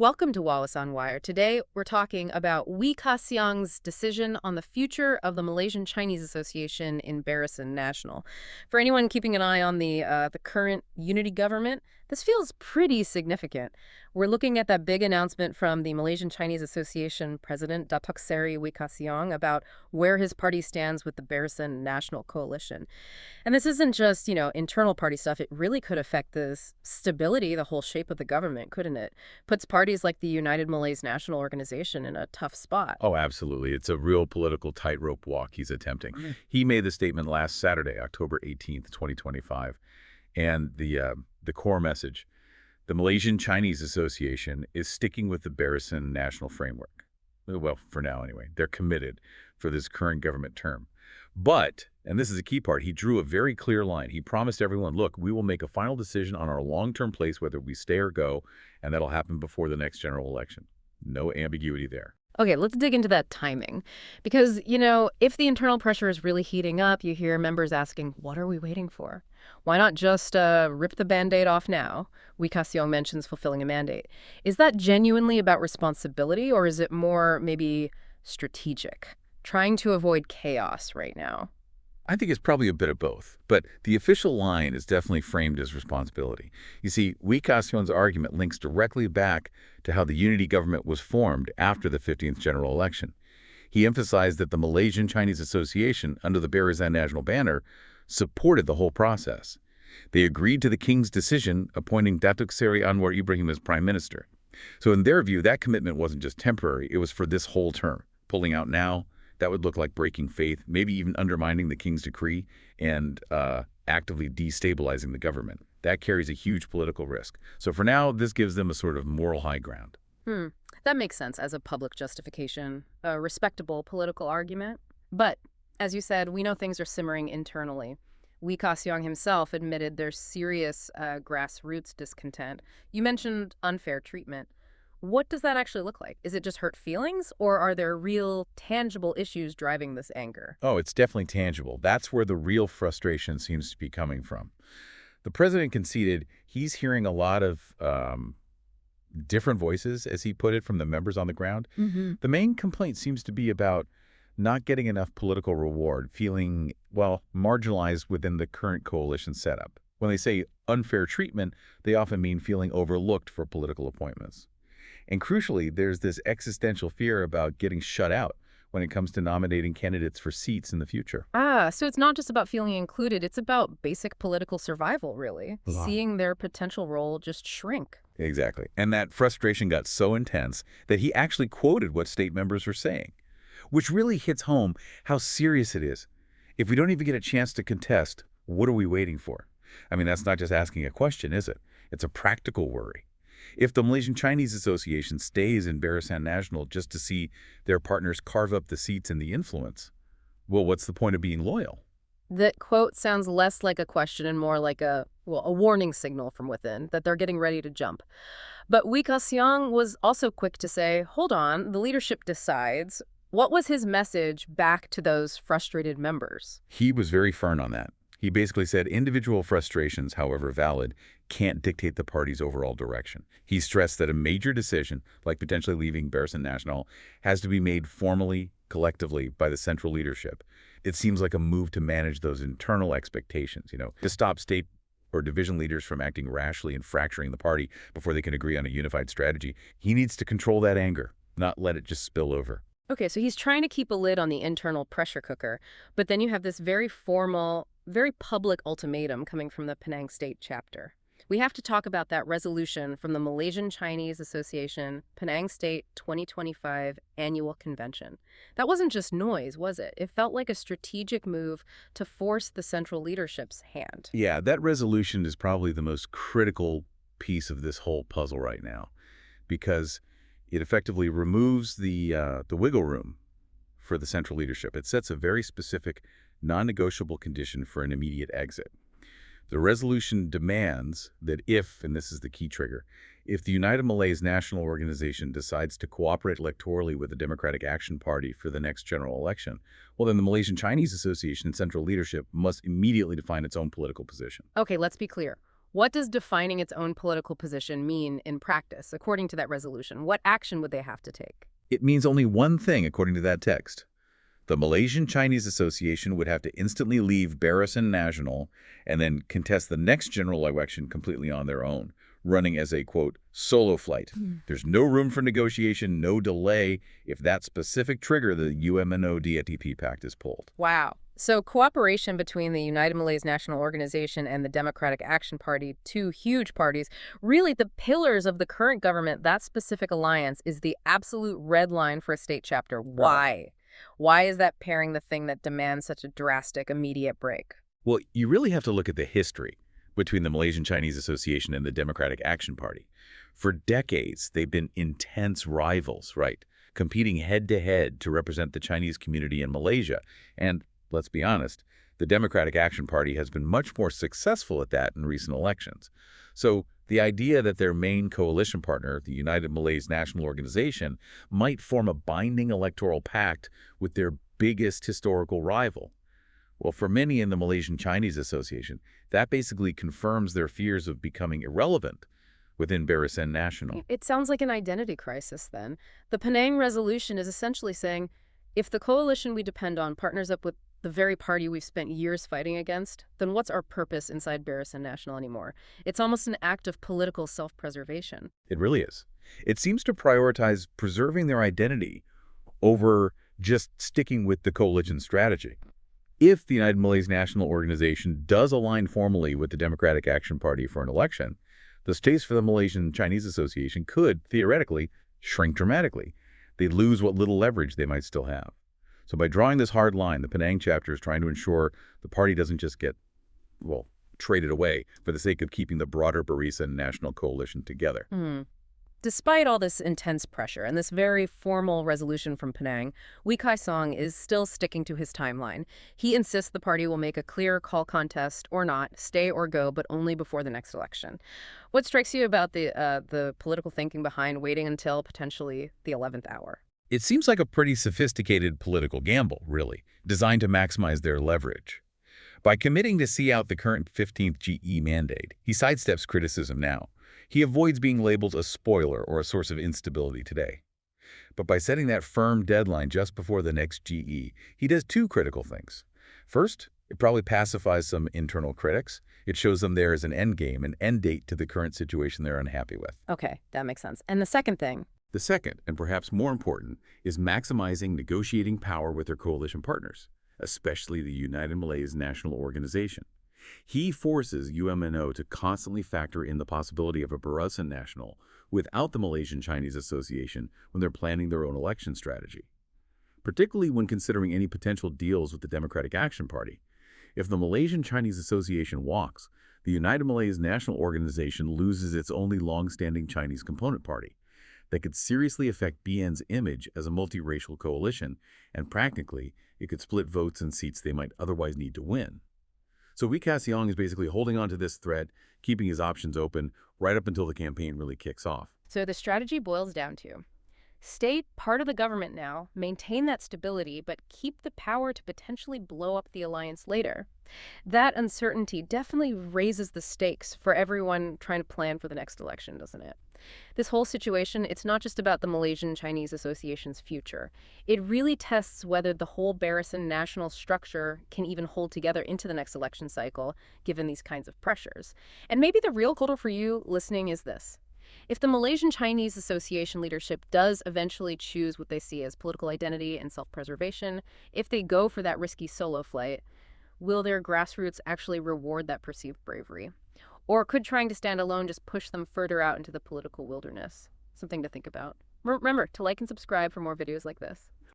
Welcome to Wallace on Wire. Today, we're talking about Ka Siong's decision on the future of the Malaysian Chinese Association in Barisan Nasional. For anyone keeping an eye on the current unity government, this feels pretty significant. We're looking at that big announcement from the Malaysian Chinese Association president, Datuk Seri Ka Siong, about where his party stands with the Barisan Nasional coalition. And this isn't just, internal party stuff. It really could affect the stability, the whole shape of the government, couldn't it? Puts parties like the United Malays National Organization in a tough spot. Oh, absolutely. It's a real political tightrope walk he's attempting. He made the statement last Saturday, October 18th, 2025. And the core message, the Malaysian Chinese Association is sticking with the Barisan Nasional framework. Well, for now anyway. They're committed for this current government term. But, and this is a key part, he drew a very clear line. He promised everyone, look, we will make a final decision on our long-term place, whether we stay or go, and that'll happen before the next general election. No ambiguity there. Okay, let's dig into that timing. Because, if the internal pressure is really heating up, you hear members asking, what are we waiting for? Why not just rip the Band-Aid off now? Ka Siong mentions fulfilling a mandate. Is that genuinely about responsibility, or is it more maybe strategic? Trying to avoid chaos right now? I think it's probably a bit of both, but the official line is definitely framed as responsibility. You see, Ka Siong's argument links directly back to how the unity government was formed after the 15th general election. He emphasized that the Malaysian Chinese Association, under the Barisan Nasional banner, supported the whole process. They agreed to the king's decision appointing Datuk Seri Anwar Ibrahim as prime minister. So in their view, that commitment wasn't just temporary, it was for this whole term. Pulling out now, that would look like breaking faith, maybe even undermining the king's decree and actively destabilizing the government. That carries a huge political risk. So for now, this gives them a sort of moral high ground. That makes sense as a public justification, a respectable political argument. But, as you said, we know things are simmering internally. Ka Siong himself admitted there's serious grassroots discontent. You mentioned unfair treatment. What does that actually look like? Is it just hurt feelings, or are there real, tangible issues driving this anger? Oh, it's definitely tangible. That's where the real frustration seems to be coming from. The president conceded he's hearing a lot of different voices, as he put it, from the members on the ground. The main complaint seems to be about not getting enough political reward, feeling, well, marginalized within the current coalition setup. When they say unfair treatment, they often mean feeling overlooked for political appointments. And crucially, there's this existential fear about getting shut out when it comes to nominating candidates for seats in the future. So it's not just about feeling included, it's about basic political survival, really. Seeing their potential role just shrink. Exactly. And that frustration got so intense that he actually quoted what state members were saying, which really hits home how serious it is. If we don't even get a chance to contest, what are we waiting for? I mean, that's not just asking a question, is it? It's a practical worry. If the Malaysian Chinese Association stays in Barisan Nasional just to see their partners carve up the seats and the influence, well, what's the point of being loyal? That quote sounds less like a question and more like a warning signal from within, that they're getting ready to jump. But Ka Siong was also quick to say, hold on, the leadership decides. What was his message back to those frustrated members? He was very firm on that. He basically said individual frustrations, however valid, can't dictate the party's overall direction. He stressed that a major decision, like potentially leaving Barisan Nasional, has to be made formally, collectively, by the central leadership. It seems like a move to manage those internal expectations, to stop state or division leaders from acting rashly and fracturing the party before they can agree on a unified strategy. He needs to control that anger, not let it just spill over. Okay, so he's trying to keep a lid on the internal pressure cooker, but then you have this very formal, very public ultimatum coming from the Penang State chapter. We have to talk about that resolution from the Malaysian Chinese Association Penang State 2025 Annual Convention. That wasn't just noise, was it? It felt like a strategic move to force the central leadership's hand. Yeah, that resolution is probably the most critical piece of this whole puzzle right now, because it effectively removes the wiggle room for the central leadership. It sets a very specific, non-negotiable condition for an immediate exit. The resolution demands that if, and this is the key trigger, if the United Malays National Organization decides to cooperate electorally with the Democratic Action Party for the next general election, well, then the Malaysian Chinese Association and central leadership must immediately define its own political position. Okay, let's be clear. What does defining its own political position mean in practice, according to that resolution? What action would they have to take? It means only one thing according to that text. The Malaysian Chinese Association would have to instantly leave Barisan Nasional and then contest the next general election completely on their own, running as a, quote, solo flight. There's no room for negotiation, no delay if that specific trigger, the UMNO-DATP Pact, is pulled. Wow. So cooperation between the United Malays National Organization and the Democratic Action Party, two huge parties, really the pillars of the current government, that specific alliance is the absolute red line for a state chapter. Why? Why is that pairing the thing that demands such a drastic, immediate break? Well, you really have to look at the history between the Malaysian Chinese Association and the Democratic Action Party. For decades, they've been intense rivals, right? Competing head-to-head to represent the Chinese community in Malaysia. And let's be honest, the Democratic Action Party has been much more successful at that in recent elections. So the idea that their main coalition partner, the United Malays National Organization, might form a binding electoral pact with their biggest historical rival. Well, for many in the Malaysian Chinese Association, that basically confirms their fears of becoming irrelevant within Barisan Nasional. It sounds like an identity crisis then. The Penang resolution is essentially saying, if the coalition we depend on partners up with the very party we've spent years fighting against, then what's our purpose inside Barisan Nasional anymore? It's almost an act of political self-preservation. It really is. It seems to prioritize preserving their identity over just sticking with the coalition strategy. If the United Malays National Organization does align formally with the Democratic Action Party for an election, the stakes for the Malaysian Chinese Association could, theoretically, shrink dramatically. They'd lose what little leverage they might still have. So by drawing this hard line, the Penang chapter is trying to ensure the party doesn't just get, well, traded away for the sake of keeping the broader Barisan National Coalition together. Despite all this intense pressure and this very formal resolution from Penang, Ka Siong is still sticking to his timeline. He insists the party will make a clear call contest or not, stay or go, but only before the next election. What strikes you about the political thinking behind waiting until potentially the 11th hour? It seems like a pretty sophisticated political gamble, really, designed to maximize their leverage. By committing to see out the current 15th GE mandate, he sidesteps criticism now. He avoids being labeled a spoiler or a source of instability today. But by setting that firm deadline just before the next GE, he does two critical things. First, it probably pacifies some internal critics. It shows them there is an end game, an end date to the current situation they're unhappy with. Okay, that makes sense. And the second thing? The second, and perhaps more important, is maximizing negotiating power with their coalition partners, especially the United Malays National Organization. He forces UMNO to constantly factor in the possibility of a Barisan Nasional without the Malaysian Chinese Association when they're planning their own election strategy, particularly when considering any potential deals with the Democratic Action Party. If the Malaysian Chinese Association walks, the United Malays National Organization loses its only long-standing Chinese component party. That could seriously affect BN's image as a multiracial coalition, and practically, it could split votes and seats they might otherwise need to win. So Ka Siong is basically holding on to this threat, keeping his options open right up until the campaign really kicks off. So the strategy boils down to stay part of the government now, maintain that stability, but keep the power to potentially blow up the alliance later. That uncertainty definitely raises the stakes for everyone trying to plan for the next election, doesn't it? This whole situation, it's not just about the Malaysian Chinese Association's future. It really tests whether the whole Barisan Nasional structure can even hold together into the next election cycle, given these kinds of pressures. And maybe the real goal for you listening is this. If the Malaysian Chinese Association leadership does eventually choose what they see as political identity and self-preservation, if they go for that risky solo flight, will their grassroots actually reward that perceived bravery? Or could trying to stand alone just push them further out into the political wilderness? Something to think about. Remember to like and subscribe for more videos like this.